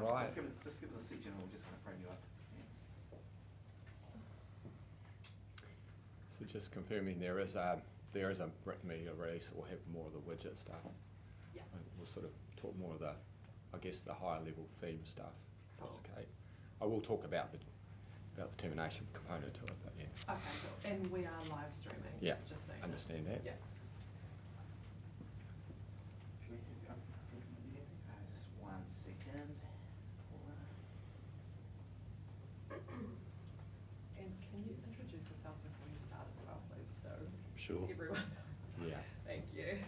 Right. Just give us a section and we'll just kind of frame you up. Yeah. So just confirming there is a written media release that will have more of the widget stuff. Yeah. And we'll sort of talk more of the, I guess, the higher level theme stuff. That's okay. I will talk about the termination component to it, but yeah. Okay, cool. And we are live streaming. Yeah. Just so you know. Understand that. Yeah. Just 1 second. And can you introduce yourselves before you start as well, please? So Sure. everyone knows. Yeah. Thank you.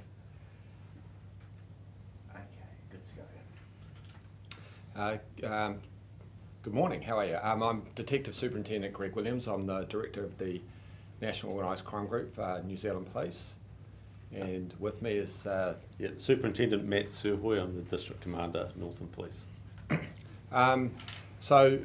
Okay, good to go. Good morning, how are you? I'm Detective Superintendent Greg Williams. I'm the Director of the National Organised Crime Group for New Zealand Police. And with me is... Superintendent Matt Surhoy. I'm the District Commander, Northland Police. So,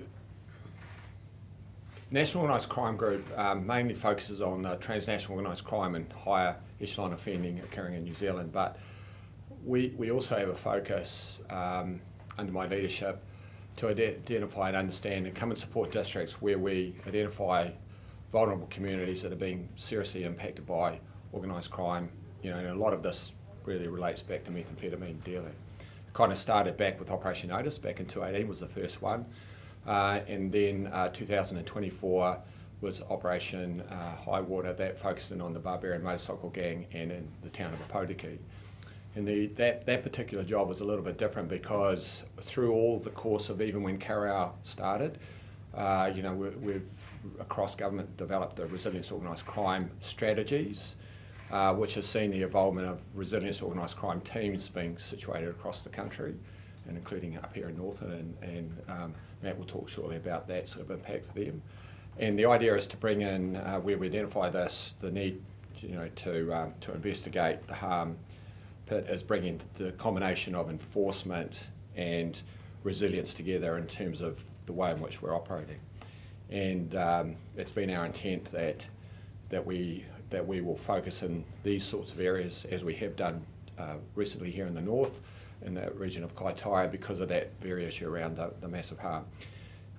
National Organised Crime Group mainly focuses on transnational organised crime and higher echelon offending occurring in New Zealand, but we also have a focus under my leadership to identify and understand and come and support districts where we identify vulnerable communities that are being seriously impacted by organised crime. You know, and a lot of this really relates back to methamphetamine dealing. Kind of started back with Operation Notice back in 2018 was the first one, and then 2024 was Operation High Water that focused in on the Barbarian Motorcycle Gang and in the town of Apotiki. And that particular job was a little bit different because through all the course of even when Carrau started, you know, we've across government developed the resilience organised crime strategies, which has seen the involvement of resilience organised crime teams being situated across the country, and including up here in Northland, and Matt will talk shortly about that sort of impact for them. And the idea is to bring in, where we identify this, the need, you know, to investigate the harm. But is bringing the combination of enforcement and resilience together in terms of the way in which we're operating. And it's been our intent that we will focus in these sorts of areas as we have done recently here in the north, in that region of Kaitaia, because of that very issue around the massive harm.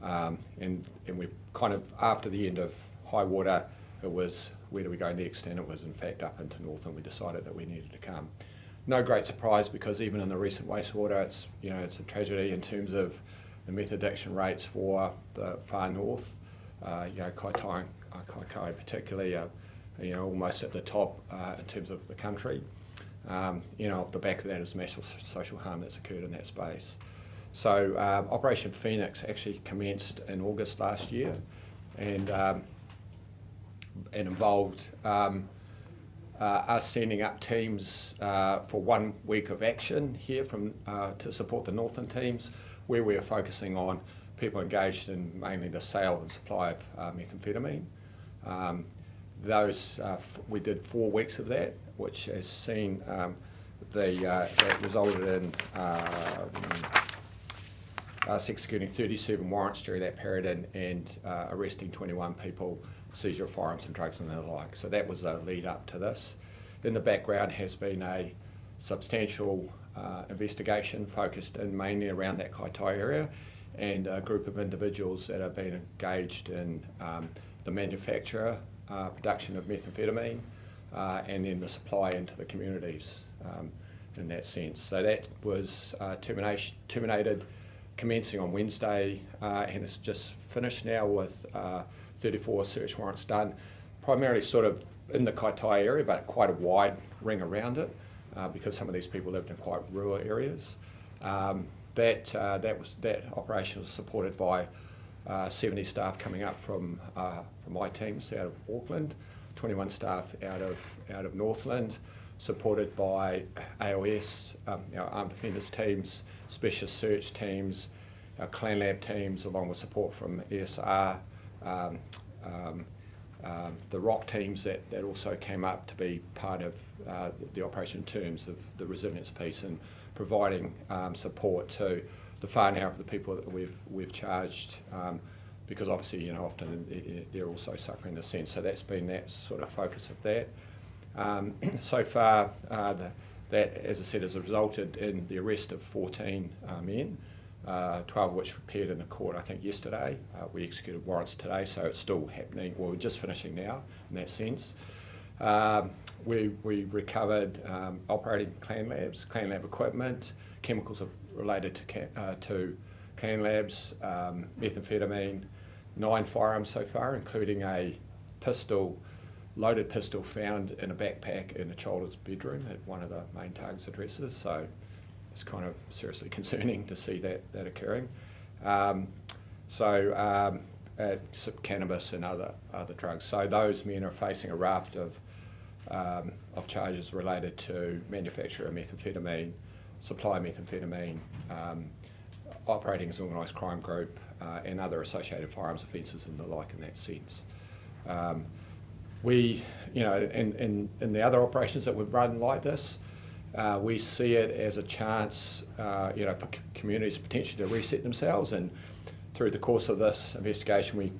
And we kind of, after the end of High Water, it was where do we go next, and it was in fact up into Northland. We decided that we needed to come. No great surprise, because even in the recent wastewater, it's a tragedy in terms of the meth addiction rates for the far north. You know, Kaitaia particularly, you know, almost at the top in terms of the country. You know, off the back of that is massive social harm that's occurred in that space. So Operation Phoenix actually commenced in August last year, and involved us sending up teams for 1 week of action here to support the Northland teams, where we are focusing on people engaged in mainly the sale and supply of methamphetamine. We did 4 weeks of that, which has seen that resulted in us executing 37 warrants during that period and arresting 21 people, seizure of firearms and drugs and the like. So that was a lead up to this. In the background has been a substantial investigation focused in mainly around that Kaitaia area, and a group of individuals that have been engaged in the manufacture, production of methamphetamine, and then the supply into the communities in that sense. So that was terminated commencing on Wednesday, and it's just finished now with 34 search warrants done, primarily sort of in the Kaitaia area, but quite a wide ring around it, because some of these people lived in quite rural areas. That operation was supported by 70 staff coming up from my teams out of Auckland, 21 staff out of Northland, supported by AOS, our armed defenders teams, specialist search teams, our Clan Lab teams, along with support from ESR, the ROC teams that also came up to be part of the operation in terms of the resilience piece and providing support to the far now of the people that we've charged, because obviously, you know, often they're also suffering the sense. So that's been that sort of focus of that. So far, that, as I said, has resulted in the arrest of 14 men, 12 of which appeared in the court, I think, yesterday. We executed warrants today, so it's still happening. Well, we're just finishing now, in that sense. We recovered operating clan lab equipment, chemicals related to clan labs, methamphetamine, 9 firearms so far, including a loaded pistol found in a backpack in a child's bedroom at one of the main target's addresses. So it's kind of seriously concerning to see that occurring. Cannabis and other drugs. So those men are facing a raft of charges related to manufacture of methamphetamine, supply of methamphetamine, operating as an organised crime group, and other associated firearms offences and the like in that sense. In the other operations that we've run like this, we see it as a chance, for communities potentially to reset themselves. And through the course of this investigation, we,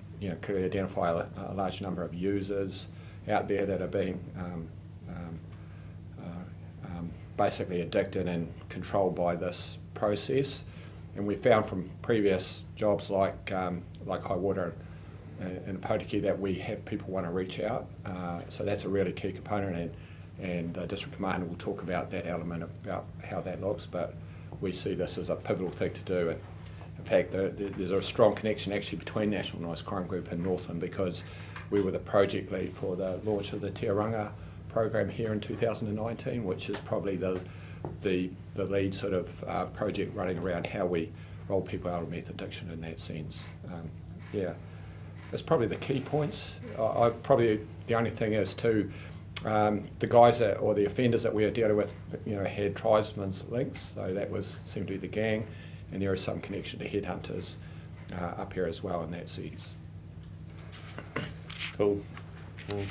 clearly identify a large number of users out there that are being basically addicted and controlled by this process. And we found from previous jobs like High Water and Potiki that we have people want to reach out. So that's a really key component, and District Commander will talk about that element, about how that looks, but we see this as a pivotal thing to do. And in fact, there's a strong connection actually between National Organised Crime Group and Northland, because we were the project lead for the launch of the Te Ranga program here in 2019, which is probably the lead sort of project running around how we roll people out of meth addiction in that sense. That's probably the key points. Probably the only thing is too, the guys or the offenders that we are dealing with, had tribesmen's links, so that seemed to be the gang, and there is some connection to headhunters up here as well in that sense. Cool.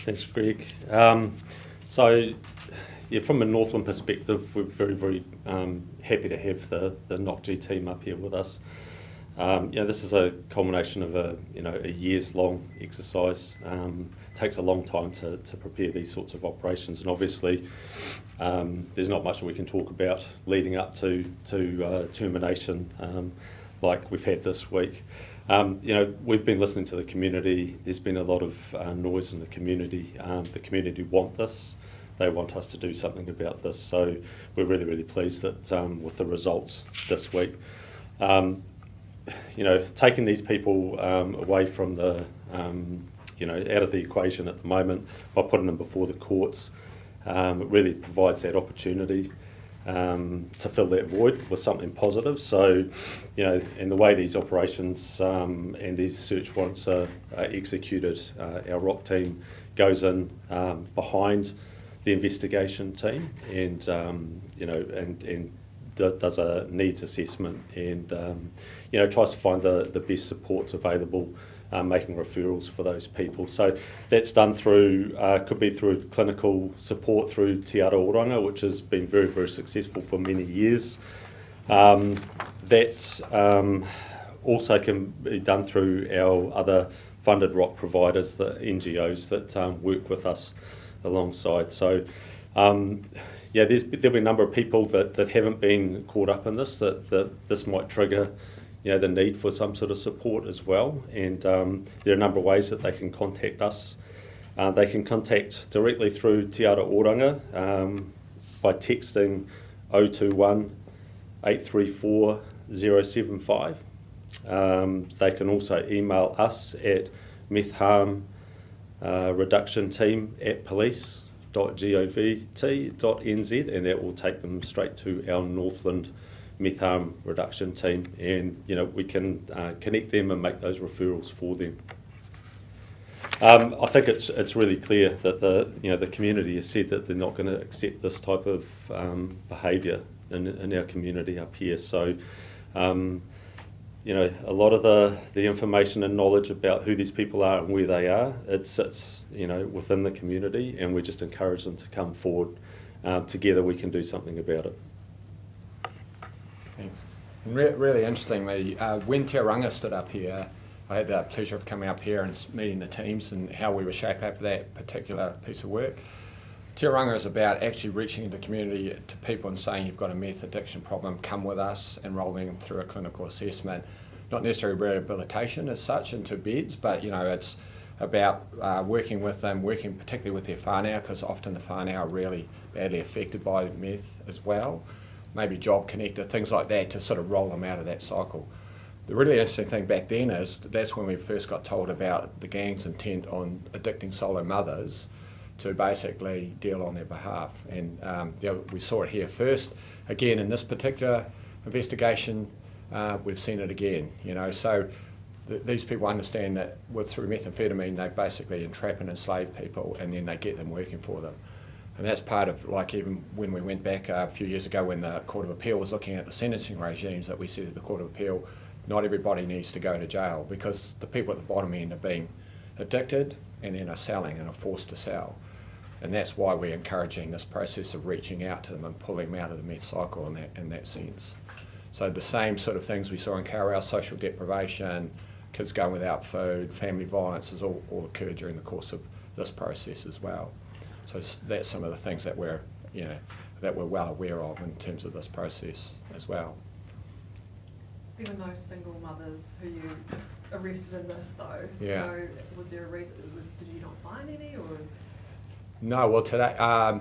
Thanks, Greg. From a Northland perspective, we're very, very happy to have the NOCG team up here with us. This is a culmination of a years-long exercise. Takes a long time to prepare these sorts of operations, and obviously there's not much that we can talk about leading up to termination like we've had this week. We've been listening to the community. There's been a lot of noise in the community. The community want this. They want us to do something about this. So we're really, really pleased that with the results this week. Taking these people away from the, out of the equation at the moment by putting them before the courts, it really provides that opportunity to fill that void with something positive. So, in the way these operations and these search warrants are executed, our ROC team goes in behind the investigation team and does a needs assessment and tries to find the best supports available, making referrals for those people. So that's done through, could be through clinical support through Te Oranga, which has been very, very successful for many years. That also can be done through our other funded ROC providers, the NGOs that work with us alongside. So there'll be a number of people that haven't been caught up in this, that this might trigger the need for some sort of support as well. And there are a number of ways that they can contact us. They can contact directly through Te Oranga by texting 021 834 075. They can also email us at metharmreductionteam@police.govt.nz, and that will take them straight to our Northland meth harm reduction team, and we can connect them and make those referrals for them. I think it's really clear that the community has said that they're not going to accept this type of behaviour in our community up here. So a lot of the information and knowledge about who these people are and where they are, it sits within the community, and we just encourage them to come forward. Together we can do something about it. Thanks. And really interestingly, when Te Ranga stood up here, I had the pleasure of coming up here and meeting the teams and how we were shaping up that particular piece of work. Tiranga is about actually reaching into the community to people and saying you've got a meth addiction problem, come with us, and rolling them through a clinical assessment. Not necessarily rehabilitation as such into beds, but it's about working with them, working particularly with their whānau, because often the whānau are really badly affected by meth as well. Maybe job connector, things like that, to sort of roll them out of that cycle. The really interesting thing back then is that's when we first got told about the gang's intent on addicting solo mothers to basically deal on their behalf. And we saw it here first. Again, in this particular investigation, we've seen it again. So these people understand that through methamphetamine, they basically entrap and enslave people, and then they get them working for them. And that's part of, like, even when we went back a few years ago when the Court of Appeal was looking at the sentencing regimes, that we said at the Court of Appeal, not everybody needs to go to jail, because the people at the bottom end are being addicted and then are selling and are forced to sell. And that's why we're encouraging this process of reaching out to them and pulling them out of the meth cycle in that sense. So the same sort of things we saw in Kawerau, social deprivation, kids going without food, family violence, has all occurred during the course of this process as well. So that's some of the things that we're well aware of in terms of this process as well. There were no single mothers who you arrested in this, though. Yeah. So was there a reason? Did you not find any, or? No, well today, I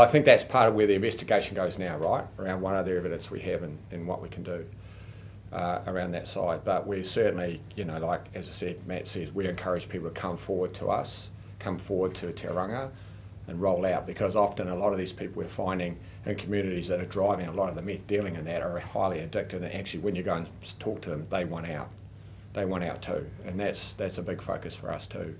think that's part of where the investigation goes now, right? Around what other evidence we have and what we can do around that side. But we certainly, like as I said, Matt says, we encourage people to come forward to us, come forward to Te Ranga and roll out, because often a lot of these people we're finding in communities that are driving a lot of the meth dealing in that are highly addicted, and actually when you go and talk to them, they want out. They want out too, and that's a big focus for us too,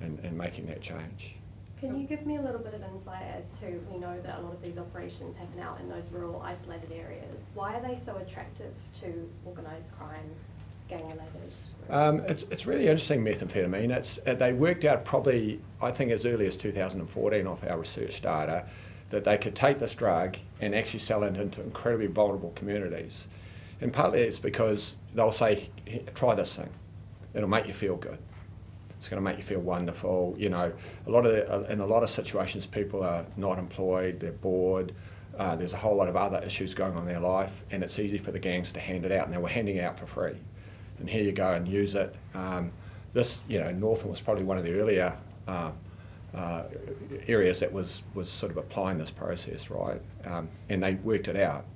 in making that change. Can you give me a little bit of insight as to, we know that a lot of these operations happen out in those rural, isolated areas. Why are they so attractive to organised crime, gang-related groups? It's really interesting, methamphetamine. They worked out probably, I think as early as 2014 off our research data, that they could take this drug and actually sell it into incredibly vulnerable communities. And partly it's because they'll say, try this thing, it'll make you feel good. It's going to make you feel wonderful. In a lot of situations, people are not employed, they're bored. There's a whole lot of other issues going on in their life, and it's easy for the gangs to hand it out, and they were handing it out for free. And here you go and use it. Northland was probably one of the earlier areas that was sort of applying this process, right? And they worked it out,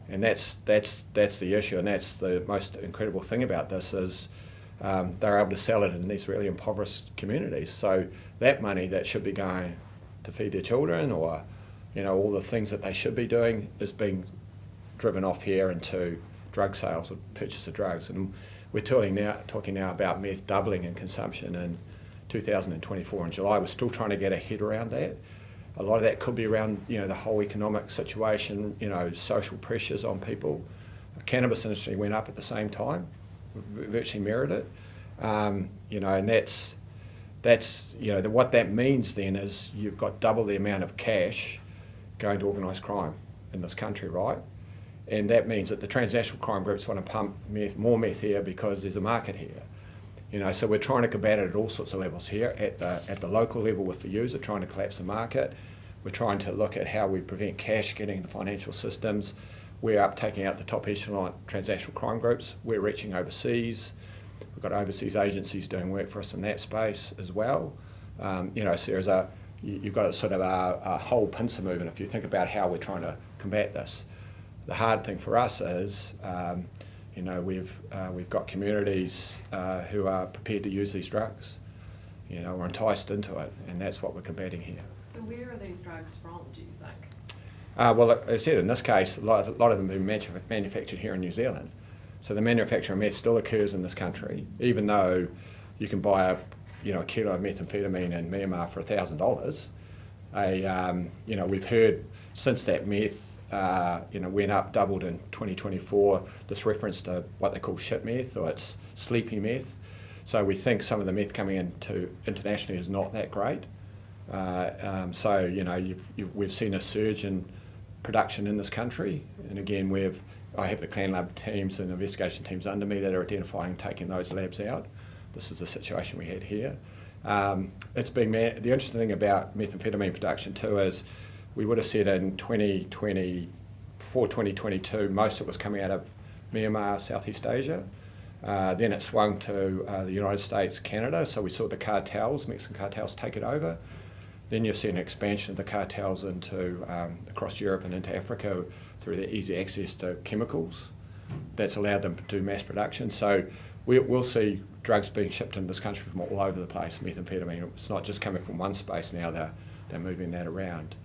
and that's the issue, and that's the most incredible thing about this is. They're able to sell it in these really impoverished communities. So that money that should be going to feed their children, or all the things that they should be doing, is being driven off here into drug sales or purchase of drugs. And we're talking now about meth doubling in consumption in 2024 in July. We're still trying to get a head around that. A lot of that could be around the whole economic situation, social pressures on people. The cannabis industry went up at the same time. Virtually mirrored it, and that's what that means then is you've got double the amount of cash going to organised crime in this country, right? And that means that the transnational crime groups want to pump more meth here because there's a market here. So we're trying to combat it at all sorts of levels here, at the local level with the user, trying to collapse the market. We're trying to look at how we prevent cash getting into financial systems. We're up taking out the top echelon transnational crime groups. We're reaching overseas. We've got overseas agencies doing work for us in that space as well. So you've got a sort of a whole pincer movement if you think about how we're trying to combat this. The hard thing for us is, we've got communities who are prepared to use these drugs, or enticed into it, and that's what we're combating here. So where are these drugs from, do you think? Well, as I said, in this case, a lot of them are manufactured here in New Zealand. So the manufacture of meth still occurs in this country, even though you can buy a kilo of methamphetamine in Myanmar for $1,000. We've heard since that meth went up, doubled in 2024, this reference to what they call shit meth, or it's sleepy meth. So we think some of the meth coming into internationally is not that great. We've seen a surge in production in this country, and again I have the Clan Lab teams and investigation teams under me that are identifying and taking those labs out. This is the situation we had here. It's been the interesting thing about methamphetamine production too is we would have said in 2022 most of it was coming out of Myanmar, Southeast Asia. Then it swung to the United States, Canada, so we saw the cartels, Mexican cartels, take it over. Then you've seen an expansion of the cartels into across Europe and into Africa through their easy access to chemicals. That's allowed them to do mass production. So we'll see drugs being shipped into this country from all over the place, methamphetamine. It's not just coming from one space now, they're moving that around.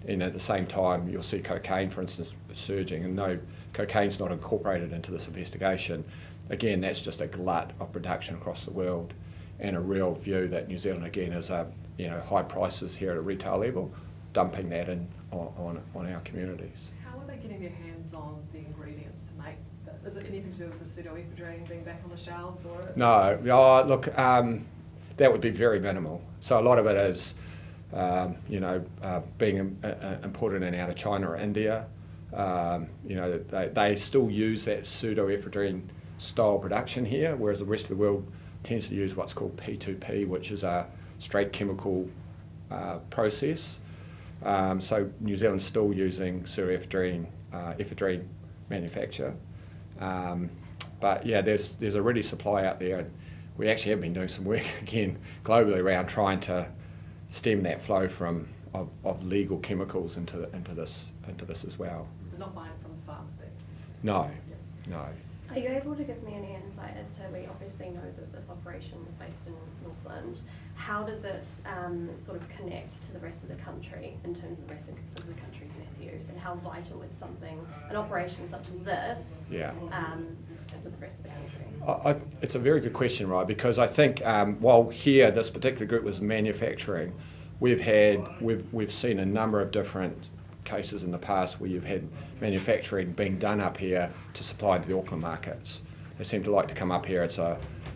And at the same time, you'll see cocaine, for instance, surging, and no, cocaine's not incorporated into this investigation. Again, that's just a glut of production across the world, and a real view that New Zealand, again, is high prices here at a retail level, dumping that in on our communities. How are they getting their hands on the ingredients to make this? Is it anything to do with the pseudoephedrine being back on the shelves, or? No, look, that would be very minimal. So a lot of it is, being imported in and out of China or India. They still use that pseudoephedrine style production here, whereas the rest of the world tends to use what's called P2P, which is a straight chemical process. So New Zealand's still using pseudoephedrine ephedrine manufacture. But yeah, there's a ready supply out there, and we actually have been doing some work again globally around trying to stem that flow of legal chemicals into this as well. They're not buying it from the pharmacy? No, no. Are you able to give me any insight as to, we obviously know that this operation was based in Northland. How does it sort of connect to the rest of the country in terms of the rest of the country's meth use, and how vital is an operation such as this with the rest of the country? It's a very good question, right? Because I think while here this particular group was manufacturing, we've seen a number of different cases in the past where you've had manufacturing being done up here to supply to the Auckland markets. They seem to like to come up here.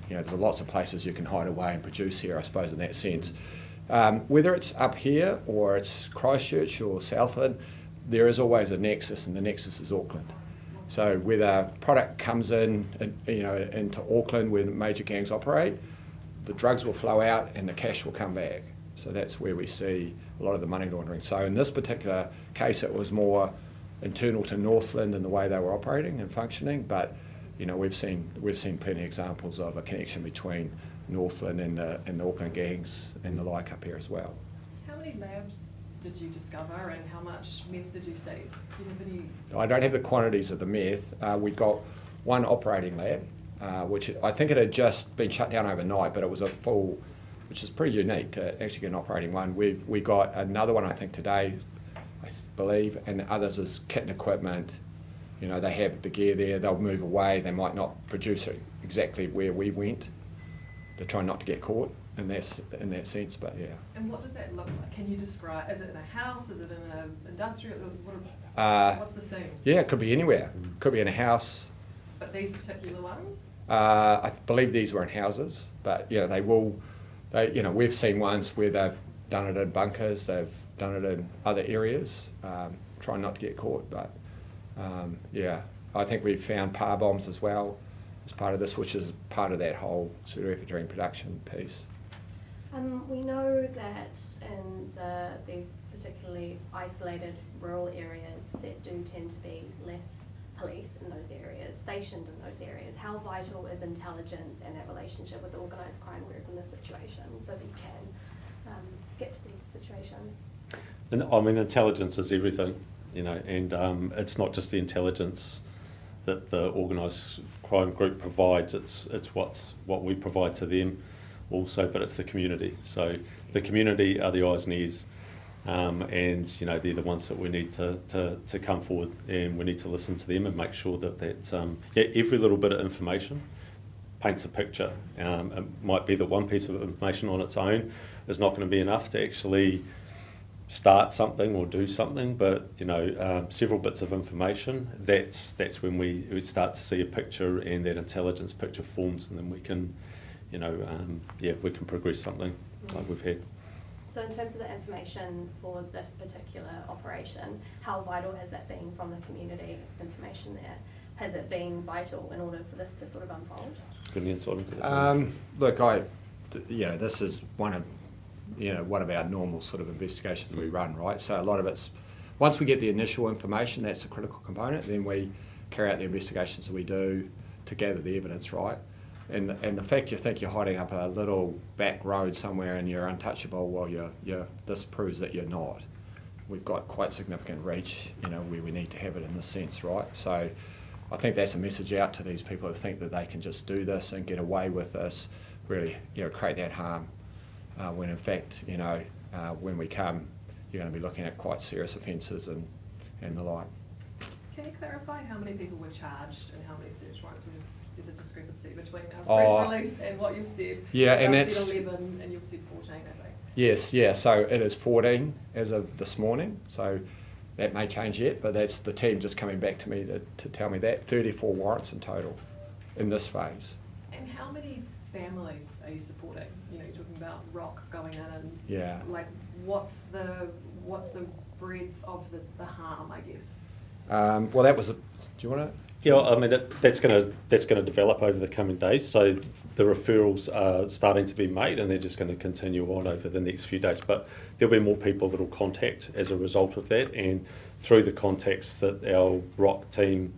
There's lots of places you can hide away and produce here, I suppose, in that sense. Whether it's up here or it's Christchurch or Southland, there is always a nexus, and the nexus is Auckland. So whether product comes into Auckland where the major gangs operate, the drugs will flow out and the cash will come back. So that's where we see a lot of the money laundering. So in this particular case, it was more internal to Northland in the way they were operating and functioning. But we've seen plenty of examples of a connection between Northland and the Auckland gangs and the like up here as well. How many labs did you discover, and how much meth did you seize? Do you have any? I don't have the quantities of the meth. We got one operating lab, which I think it had just been shut down overnight, but it was a full, which is pretty unique to actually get an operating one. We got another one, I think, today, I believe, and others as kit and equipment. They have the gear there, they'll move away, they might not produce it exactly where we went. They're trying not to get caught in that sense, but yeah. And what does that look like? Can you describe, is it in a house, is it in an industrial, what's the scene? Yeah, it could be anywhere. Could be in a house. But these particular ones? I believe these were in houses, but we've seen ones where they've done it in bunkers, they've done it in other areas, trying not to get caught. But I think we've found par bombs as well as part of this, which is part of that whole pseudoephedrine production piece. We know that in these particularly isolated rural areas, there do tend to be less police in those areas, stationed in those areas. How vital is intelligence and that relationship with the organised crime group in this situation, so that you can get to these situations? And I mean, intelligence is everything, and it's not just the intelligence that the organised crime group provides, it's what we provide to them also, but it's the community. So the community are the eyes and ears, and they're the ones that we need to come forward, and we need to listen to them and make sure that every little bit of information paints a picture. It might be that one piece of information on its own is not going to be enough to actually start something or do something, but several bits of information, that's when we start to see a picture, and that intelligence picture forms, and then we can we can progress something like we've had. So in terms of the information for this particular operation, how vital has that been from the community information there? Has it been vital in order for this to sort of unfold? Good insight into that. Look, this is one of our normal sort of investigations we run, right? So a lot of it's, once we get the initial information, that's a critical component, then we carry out the investigations that we do to gather the evidence, right? And the fact you think you're hiding up a little back road somewhere and you're untouchable, well, this proves that you're not. We've got quite significant reach, where we need to have it in this sense, right? So I think that's a message out to these people who think that they can just do this and get away with this, really, create that harm. When in fact, when we come, you're going to be looking at quite serious offences and the like. Can you clarify how many people were charged and how many search warrants? There's a discrepancy between our press release and what you've said. Yeah, and I've that's... said 11 and you've said 14, I think. Yes, yeah, so it is 14 as of this morning, so that may change yet, but that's the team just coming back to me to tell me that. 34 warrants in total in this phase. And how many families are you supporting? You're talking about rock going in and Yeah. like what's the breadth of the harm, I guess? Well, that was do you want to? Yeah, I mean that's going to develop over the coming days. So the referrals are starting to be made, and they're just going to continue on over the next few days. But there'll be more people that will contact as a result of that, and through the contacts that our ROC team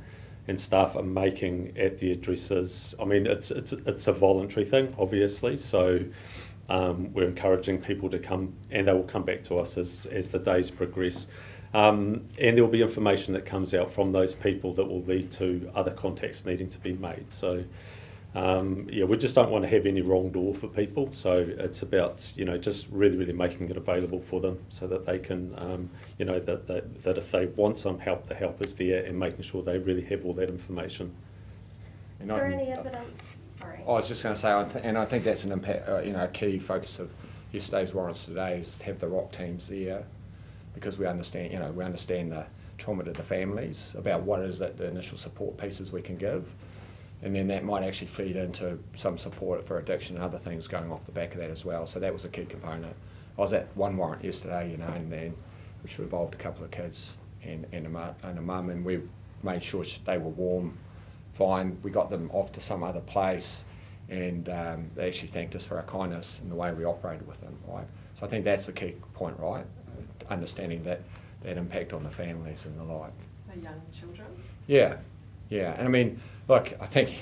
and staff are making at the addresses. I mean, it's a voluntary thing, obviously. So we're encouraging people to come, and they will come back to us as the days progress. And there will be information that comes out from those people that will lead to other contacts needing to be made. So, we just don't want to have any wrong door for people. So it's about, just really making it available for them so that they can, that if they want some help, the help is there, and making sure they really have all that information. Is there any evidence? Sorry. I was just going to say, I think that's an impact, a key focus of yesterday's warrants today is to have the ROC teams there. Because we understand, the trauma to the families about what is it, the initial support pieces we can give, and then that might actually feed into some support for addiction and other things going off the back of that as well. So that was a key component. I was at one warrant yesterday, and then which involved a couple of kids and a mum, and we made sure they were warm, fine. We got them off to some other place, and they actually thanked us for our kindness and the way we operated with them, right? So I think that's the key point, right? Understanding that impact on the families and the like. The young children? Yeah, and I mean, look, I think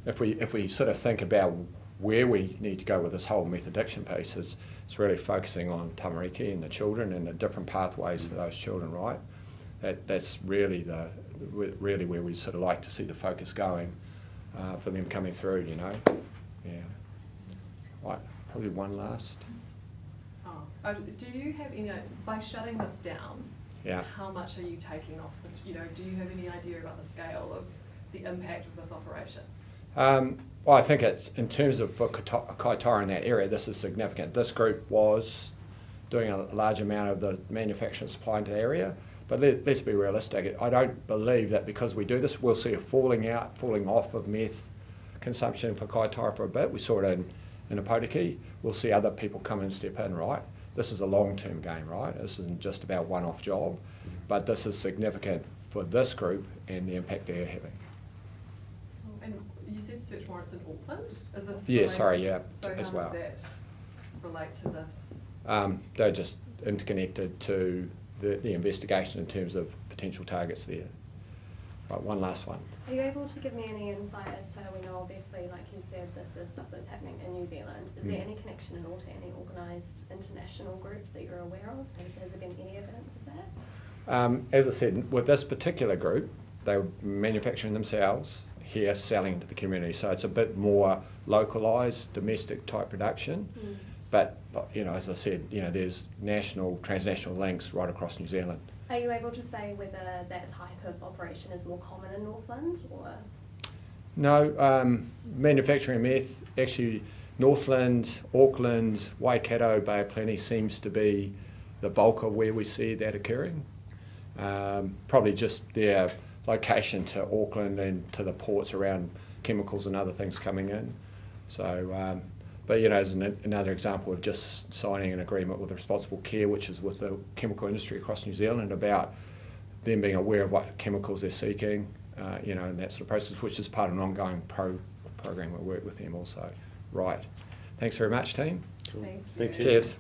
if we sort of think about where we need to go with this whole meth addiction piece, it's really focusing on tamariki and the children and the different pathways for those children, right? That's really where we sort of like to see the focus going for them coming through, Yeah. Right, probably one last. Do you have any, by shutting this down, Yeah. how much are you taking off this? Do you have any idea about the scale of the impact of this operation? Well, I think it's, in terms of for Kaitaia in that area, this is significant. This group was doing a large amount of the manufacturing supply into the area, but let's be realistic. I don't believe that because we do this, we'll see a falling off of meth consumption for Kaitaia for a bit. We saw it in Apotiki. We'll see other people come and step in, right? This is a long-term game, right? This isn't just about one-off job, but this is significant for this group and the impact they're having. And you said search warrants in Auckland? Is this Yeah, related sorry, yeah, so as how well. does that relate to this? They're just interconnected to the investigation in terms of potential targets there. Right, one last one. Are you able to give me any insight as to how we know, obviously, like you said, this is stuff that's happening in New Zealand? Is there any connection at all to any organised international groups that you're aware of? And has there been any evidence of that? As I said, with this particular group, they were manufacturing themselves here, selling to the community. So it's a bit more localised, domestic type production. But, as I said, there's national, transnational links right across New Zealand. Are you able to say whether that type of operation is more common in Northland or? No, manufacturing meth, actually Northland, Auckland, Waikato, Bay of Plenty seems to be the bulk of where we see that occurring. Probably just their location to Auckland and to the ports around chemicals and other things coming in. So, but as another example of just signing an agreement with Responsible Care, which is with the chemical industry across New Zealand, about them being aware of what chemicals they're seeking, and that sort of process, which is part of an ongoing program we work with them also. Right. Thanks very much, team. Cool. Thank Thank you. you. Cheers.